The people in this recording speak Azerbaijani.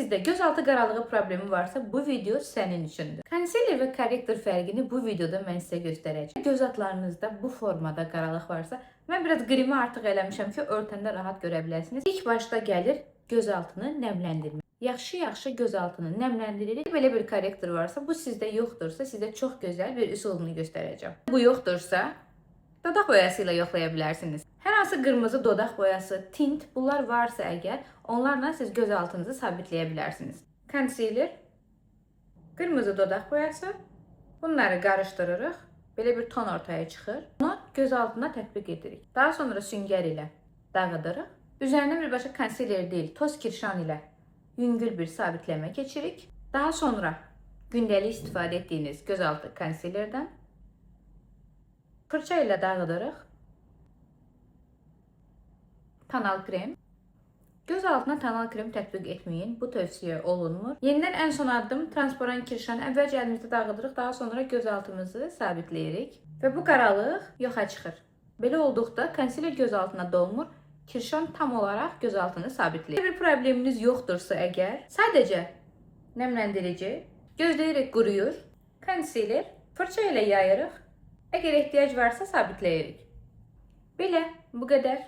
sizdə gözaltı qaralığı problemi varsa, bu video sənin üçündür. Konsiler və korrektor fərqini bu videoda mən sizə göstərəcəm. Göz altlarınızda bu formada qaralıq varsa, mən biraz qrimi artıq eləmişəm ki, örtəndə rahat görə biləsiniz. İlk başda gəlir göz altını nəmləndirmə. Yaxşı göz altını nəmləndiririk. Belə bir korrektor varsa, bu sizdə yoxdursa, sizə çox gözəl bir üsulunu göstərəcəm. Bu yoxdursa, dodaq boyası ilə yoxlaya bilərsiniz. Hər hansı qırmızı dodaq boyası, tint, bunlar varsa əgər, onlarla siz göz altınızı sabitləyə bilərsiniz. Concealer, qırmızı dodaq boyası, bunları qarışdırırıq. Belə bir ton ortaya çıxır. Bunu göz altına tətbiq edirik. Daha sonra süngər ilə dağıdırıq. Üzərinə birbaşa concealer deyil, toz kirşan ilə yüngül bir sabitləmə keçirik. Daha sonra gündəlik istifadə etdiyiniz gözaltı concealerdən fırça ilə dağıdırıq. Tonal krem. Göz altına tonal krem tətbiq etməyin. Bu tövsiyə olunmur. Yenidən ən son addım transparan kirşanı əvvəlcə əlimizdə dağıdırıq. Daha sonra göz altımızı sabitləyirik. Və bu qaralıq yoxa çıxır. Belə olduqda konsiler göz altına dolmur. Kirşan tam olaraq göz altını sabitləyir. Bir probleminiz yoxdursa əgər, sadəcə nəmləndirici, gözləyərək quruyur, konsiler, fırça ilə yayırıq. Əgər ehtiyac varsa sabitləyirik. Belə, bu qədər.